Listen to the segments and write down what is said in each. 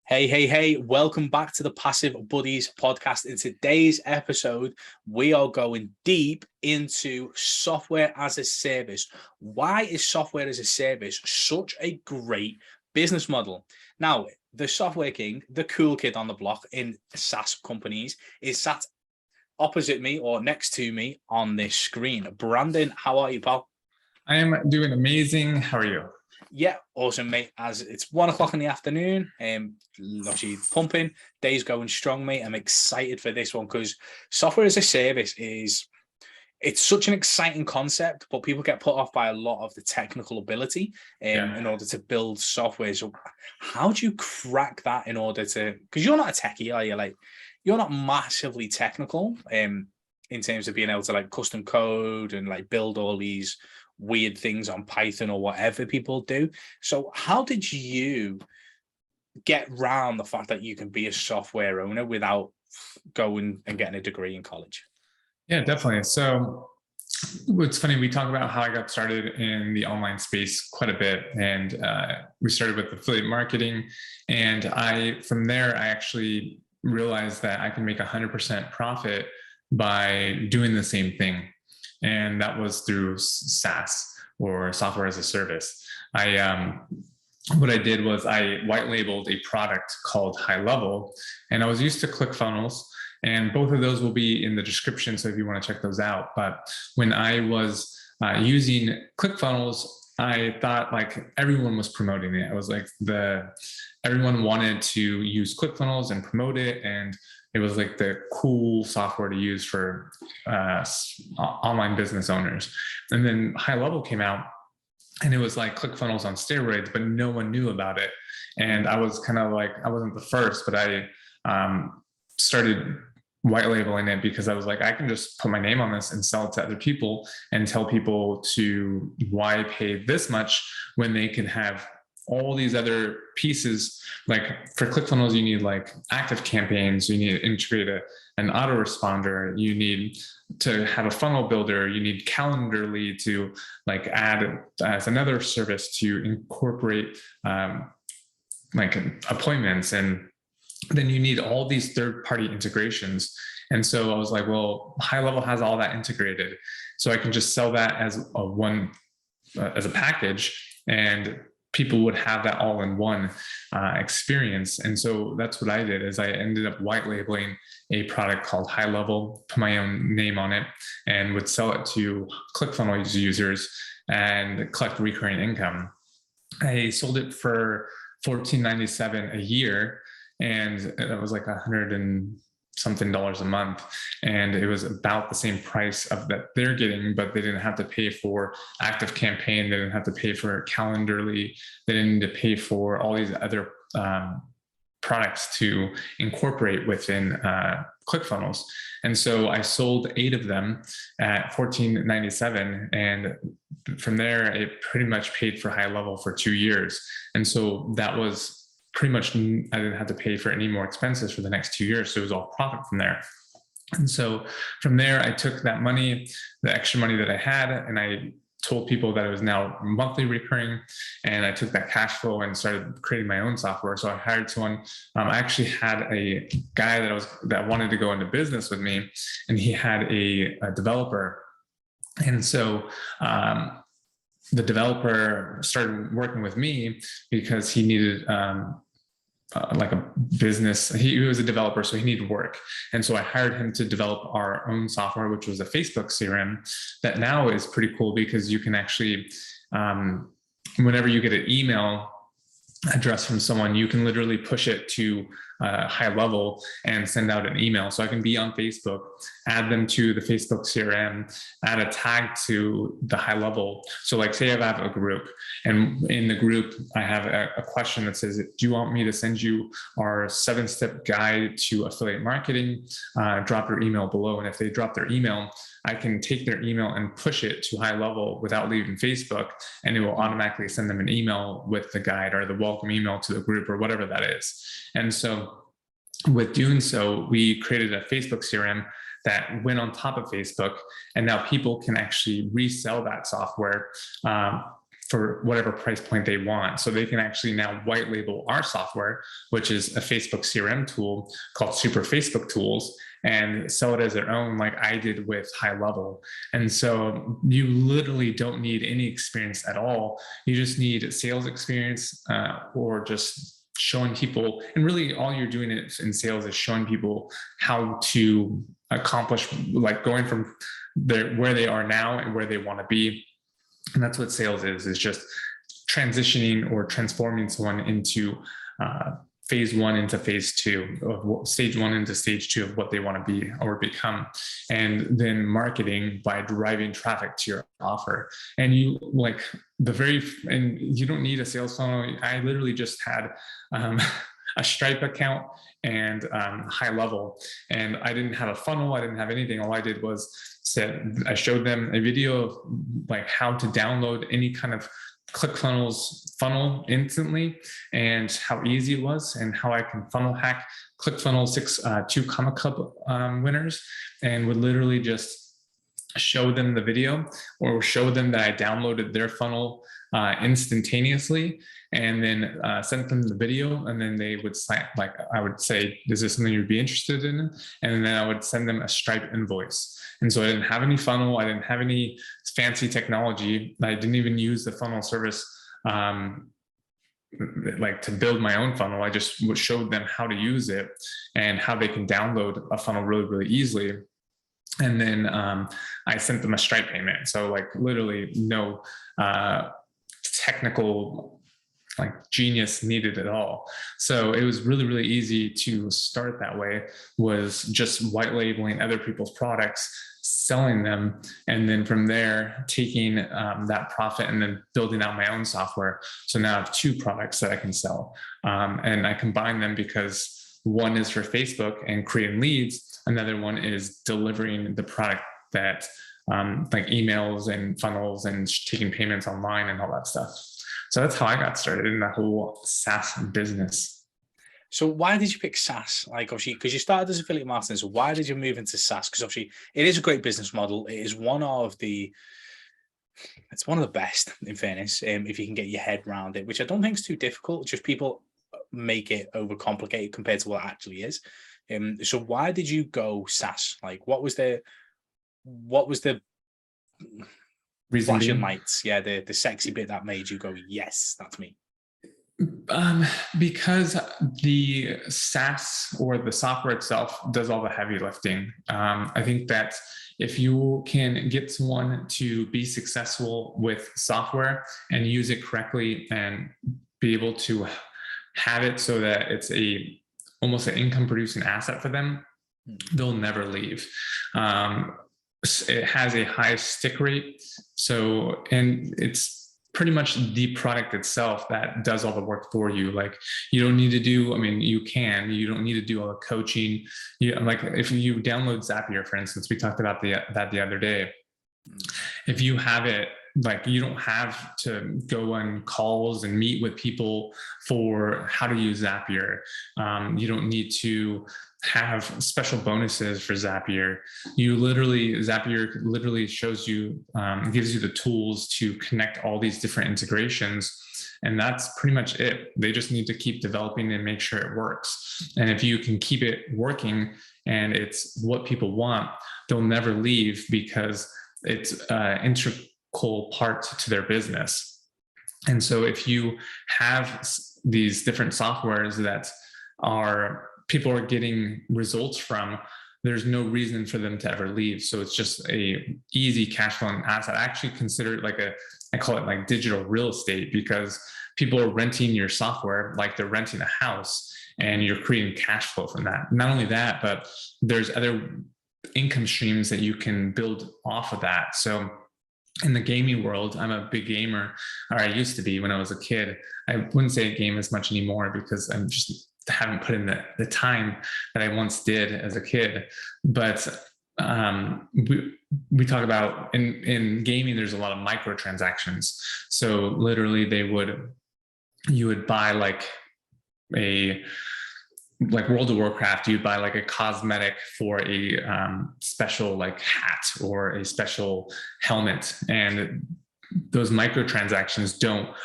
Hey, hey, hey, welcome back to the Passive Buddies podcast. In today's episode, we are going deep into software as a service. Why is software as a service such a great business model? Now, the software king, the cool kid on the block in SaaS companies, is sat opposite me or next to me on this screen. Brandon, how are you, pal? I am doing amazing. How are you? Yeah, awesome, mate. As it's 1 o'clock in the afternoon, actually pumping, day's going strong, mate. I'm excited for this one because software as a service it's such an exciting concept, but people get put off by a lot of the technical ability in order to build software. So how do you crack that in order to, because you're not a techie, are you? Like, you're not massively technical in terms of being able to like custom code and like build all these weird things on Python or whatever people do. So how did you get around the fact that you can be a software owner without going and getting a degree in college? Yeah, definitely. So it's funny, we talk about how I got started in the online space quite a bit. And we started with affiliate marketing. And from there, I actually realized that I can make 100% profit by doing the same thing. And that was through SaaS, or software as a service. What I did was I white labeled a product called High Level, and I was used to ClickFunnels, and both of those will be in the description. So if you want to check those out. But when I was using ClickFunnels, I thought like everyone was promoting it. I was like everyone wanted to use ClickFunnels and promote it, and it was like the cool software to use for online business owners. And then High Level came out, and it was like ClickFunnels on steroids, but no one knew about it. And I was kind of like, I wasn't the first, but I started white labeling it because I was like, I can just put my name on this and sell it to other people and tell people to why pay this much when they can have all these other pieces. Like for ClickFunnels, you need like active campaigns, you need to integrate an autoresponder, you need to have a funnel builder, you need Calendly to like add as another service to incorporate like appointments, and then you need all these third-party integrations. And so I was like, well, High Level has all that integrated, so I can just sell that as a package, and people would have that all in one experience. And so that's what I did, is I ended up white labeling a product called High Level, put my own name on it, and would sell it to ClickFunnels users and collect recurring income. I sold it for $14.97 a year, and it was like $100 and something a month, and it was about the same price of that they're getting, but they didn't have to pay for active campaign, they didn't have to pay for Calendly, they didn't need to pay for all these other products to incorporate within ClickFunnels. And so I sold 8 of them at $14.97, and from there it pretty much paid for High Level for 2 years. And so that was pretty much, I didn't have to pay for any more expenses for the next 2 years. So it was all profit from there. And so from there, I took that money, the extra money that I had, and I told people that it was now monthly recurring. And I took that cash flow and started creating my own software. So I hired someone. I actually had a guy that wanted to go into business with me, and he had a developer. And so the developer started working with me because he needed like a business. He was a developer, so he needed work. And so I hired him to develop our own software, which was a Facebook CRM that now is pretty cool, because you can actually, whenever you get an email address from someone, you can literally push it to High Level and send out an email. So I can be on Facebook, add them to the Facebook CRM, add a tag to the High Level. So like say I have a group, and in the group I have a question that says, do you want me to send you our 7-step guide to affiliate marketing? Drop your email below. And if they drop their email, I can take their email and push it to High Level without leaving Facebook, and it will automatically send them an email with the guide or the welcome email to the group or whatever that is. And so with doing so, we created a Facebook CRM that went on top of Facebook, and now people can actually resell that software for for whatever price point they want. So they can actually now white label our software, which is a Facebook CRM tool called Super Facebook Tools, and sell it as their own, like I did with High Level. And so you literally don't need any experience at all. You just need sales experience, or just showing people, and really all you're doing in sales is showing people how to accomplish, like going from where they are now and where they want to be. And that's what sales is just transitioning or transforming someone into phase one into phase two, of stage one into stage two of what they want to be or become. And then marketing by driving traffic to your offer. And you like and you don't need a sales funnel. I literally just had a Stripe account and High Level, and I didn't have a funnel. I didn't have anything. All I did was I showed them a video of like how to download any kind of ClickFunnels funnel instantly, and how easy it was, and how I can funnel hack ClickFunnels 2 Comma Club winners, and would literally just show them the video or show them that I downloaded their funnel instantaneously, and then sent them the video, and then they would sign, like I would say, is this something you'd be interested in? And then I would send them a Stripe invoice. And so I didn't have any funnel. I didn't have any fancy technology. I didn't even use the funnel service like to build my own funnel. I just showed them how to use it and how they can download a funnel really, really easily. And then I sent them a Stripe payment. So like literally no technical like genius needed at all. So it was really, really easy to start that way, was just white labeling other people's products, selling them, and then from there taking that profit and then building out my own software. So now I have 2 products that I can sell, and I combine them because one is for Facebook and creating leads. Another one is delivering the product that like emails and funnels and taking payments online and all that stuff. So that's how I got started in that whole SaaS business. So why did you pick SaaS? Like obviously, because you started as affiliate marketing, so why did you move into SaaS? Because obviously it is a great business model. It is it's one of the best, in fairness, if you can get your head around it, which I don't think is too difficult. Just people make it overcomplicated compared to what it actually is. So why did you go SaaS? Like what was the flashing lights? Yeah, the sexy bit that made you go, yes, that's me. Because the SaaS or the software itself does all the heavy lifting. I think that if you can get someone to be successful with software and use it correctly and be able to have it so that it's almost an income producing asset for them, they'll never leave. It has a high stick rate. So, and it's pretty much the product itself that does all the work for you. Like you don't need to do, I mean, you don't need to do all the coaching. Like if you download Zapier, for instance, we talked about that the other day. If you have it, like you don't have to go on calls and meet with people for how to use Zapier. You don't need to have special bonuses for Zapier. Zapier literally shows you, gives you the tools to connect all these different integrations. And that's pretty much it. They just need to keep developing and make sure it works. And if you can keep it working and it's what people want, they'll never leave because it's integral part to their business. And so if you have these different softwares that people are getting results from, there's no reason for them to ever leave. So it's just a easy cash flowing asset. I actually consider it I call it like digital real estate, because people are renting your software like they're renting a house, and you're creating cash flow from that. Not only that, but there's other income streams that you can build off of that. So in the gaming world, I'm a big gamer, or I used to be when I was a kid. I wouldn't say I game as much anymore because I'm just haven't put in the time that I once did as a kid. But we talk about in gaming, there's a lot of microtransactions. So literally you would buy like World of Warcraft, you'd buy like a cosmetic for a special like hat or a special helmet. And those microtransactions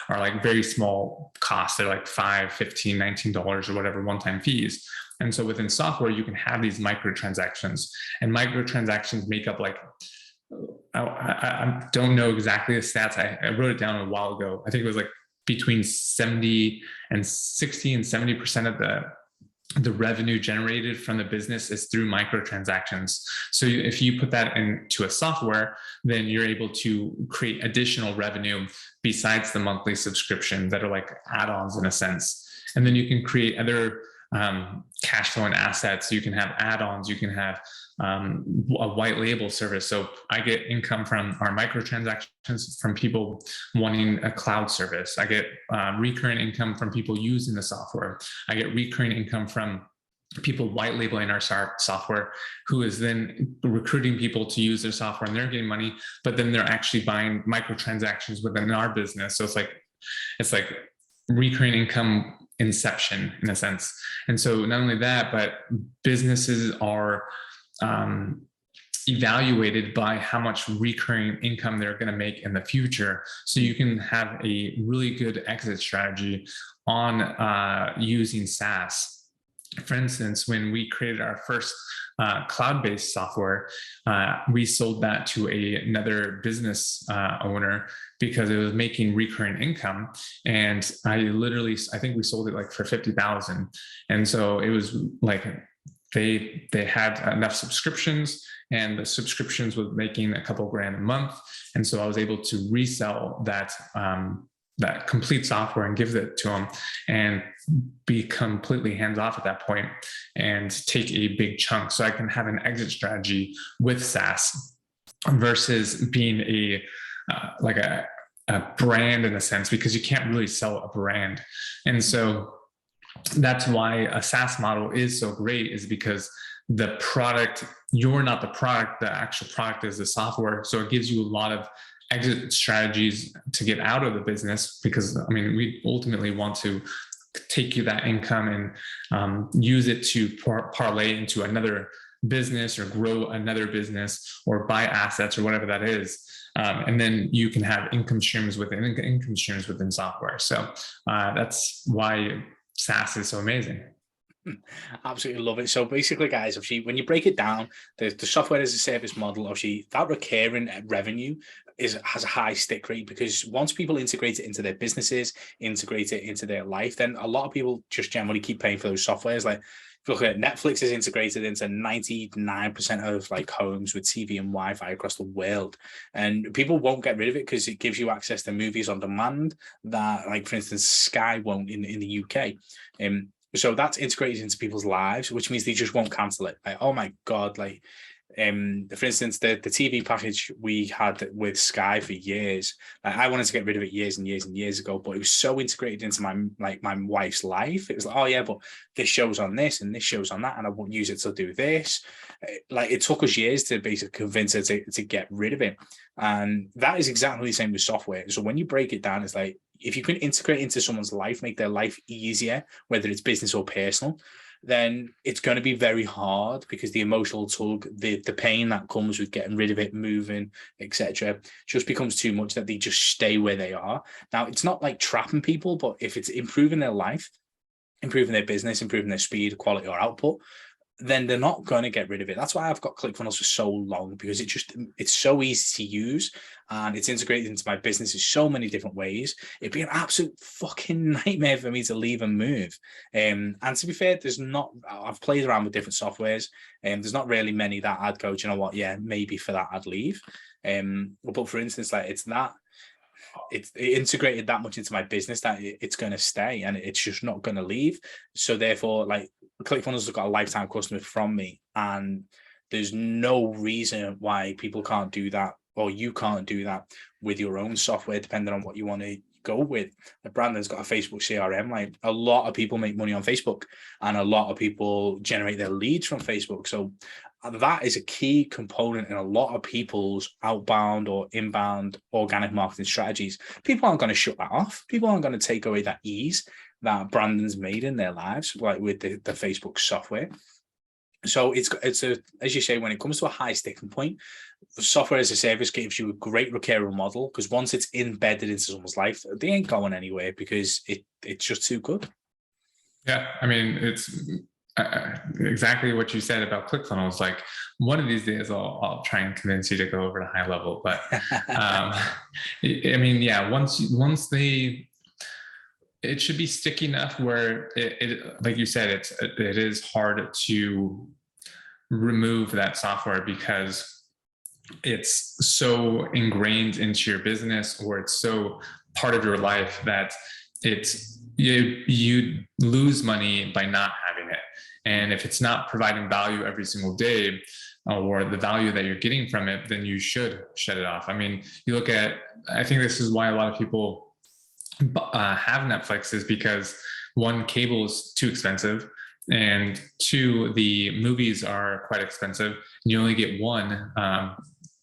are like very small costs. They're like $5, $15, $19 or whatever one-time fees. And so within software, you can have these microtransactions, and microtransactions make up like, I don't know exactly the stats. I wrote it down a while ago. I think it was like between 60 and 70% of the revenue generated from the business is through microtransactions. So if you put that into a software, then you're able to create additional revenue besides the monthly subscription that are like add-ons in a sense. And then you can create other cash flowing assets. You can have add-ons, you can have a white label service. So I get income from our microtransactions from people wanting a cloud service. I get recurring income from people using the software. I get recurring income from people white labeling our software, who is then recruiting people to use their software, and they're getting money, but then they're actually buying microtransactions within our business. So it's like recurring income inception in a sense. And so not only that, but businesses are evaluated by how much recurring income they're going to make in the future. So you can have a really good exit strategy on using SaaS. For instance, when we created our first cloud-based software, we sold that to another business owner because it was making recurring income. And I think we sold it like for $50,000. And so it was like, they had enough subscriptions, and the subscriptions was making a couple grand a month. And so I was able to resell that complete software and give it to them and be completely hands off at that point and take a big chunk. So I can have an exit strategy with SaaS versus being a brand in a sense, because you can't really sell a brand. And so that's why a SaaS model is so great, is because the product, you're not the product, the actual product is the software. So it gives you a lot of exit strategies to get out of the business, because I mean, we ultimately want to take you that income and use it to parlay into another business or grow another business or buy assets or whatever that is. And then you can have income streams within software. So that's why SaaS is so amazing. Absolutely love it. So basically, guys, obviously, when you break it down, the software as a service model, obviously, that recurring revenue has a high stick rate, because once people integrate it into their businesses, integrate it into their life, then a lot of people just generally keep paying for those softwares. Like, if you look at Netflix, is integrated into 99% of like homes with TV and Wi-Fi across the world, and people won't get rid of it because it gives you access to movies on demand that, like, for instance, Sky won't in the UK. So that's integrated into people's lives, which means they just won't cancel it. Like, oh my God, like, for instance, the TV package we had with Sky for years, I wanted to get rid of it years and years and years ago, but it was so integrated into my wife's life. It was like, oh yeah, but this show's on this and this show's on that, and I won't use it to do this. Like, it took us years to basically convince her to get rid of it. And that is exactly the same with software. So when you break it down, it's like, if you can integrate into someone's life, make their life easier, whether it's business or personal, then it's going to be very hard, because the emotional tug, the pain that comes with getting rid of it, moving, etc., just becomes too much, that they just stay where they are. Now, it's not like trapping people, but if it's improving their life, improving their business, improving their speed, quality, or output, then they're not going to get rid of it. That's why I've got ClickFunnels for so long, because it's so easy to use, and it's integrated into my business in so many different ways. It'd be an absolute fucking nightmare for me to leave and move. And to be fair, I've played around with different softwares, and there's not really many that I'd go, do you know what? Yeah, maybe for that I'd leave. But for instance, like, it's integrated that much into my business that it's going to stay, and it's just not going to leave. So therefore, like, ClickFunnels has got a lifetime customer from me, and there's no reason why people can't do that, or you can't do that with your own software, depending on what you want to go with. Like, Brandon's got a Facebook CRM. Like, a lot of people make money on Facebook, and a lot of people generate their leads from Facebook. So that is a key component in a lot of people's outbound or inbound organic marketing strategies. People aren't going to shut that off. People aren't going to take away that ease that Brandon's made in their lives, like with the Facebook software. So it's a, as you say, when it comes to a high sticking point, software as a service gives you a great recurring model, because once it's embedded into someone's life, they ain't going anywhere because it's just too good. Yeah, I mean, it's exactly what you said about ClickFunnels. Like, one of these days, I'll try and convince you to go over to high level. But I mean, yeah, once they, it should be sticky enough where like you said, it is hard to remove that software because it's so ingrained into your business, or it's so part of your life that you lose money by not having it. And if it's not providing value every single day, or the value that you're getting from it, then you should shut it off. I mean, you look at, I think this is why a lot of people have Netflix, is because one, cable is too expensive, and two, the movies are quite expensive. And you only get one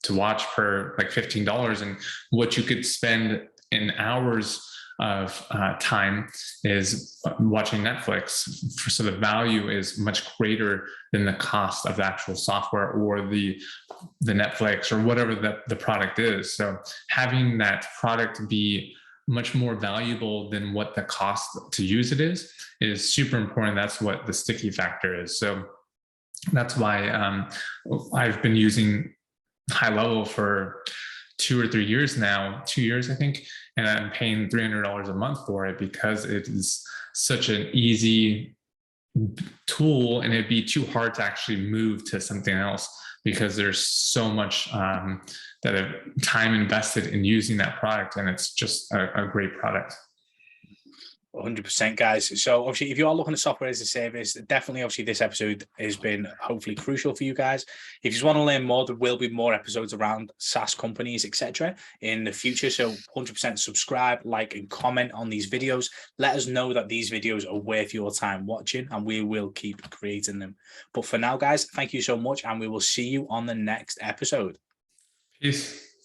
to watch per like $15, and what you could spend in hours of time is watching Netflix. So the value is much greater than the cost of the actual software or the Netflix or whatever the product is. So having that product be much more valuable than what the cost to use it is super important. That's what the sticky factor is. So that's why I've been using high level for 2 or 3 years now, 2 years, I think, and I'm paying $300 a month for it because it is such an easy tool, and it'd be too hard to actually move to something else because there's so much time invested in using that product, and it's just a great product. 100%, guys. So obviously, if you are looking at software as a service, definitely, obviously, this episode has been hopefully crucial for you guys. If you just want to learn more, there will be more episodes around SaaS companies, etc., in the future. So 100% subscribe, like, and comment on these videos. Let us know that these videos are worth your time watching, and we will keep creating them. But for now, guys, thank you so much, and we will see you on the next episode. Peace.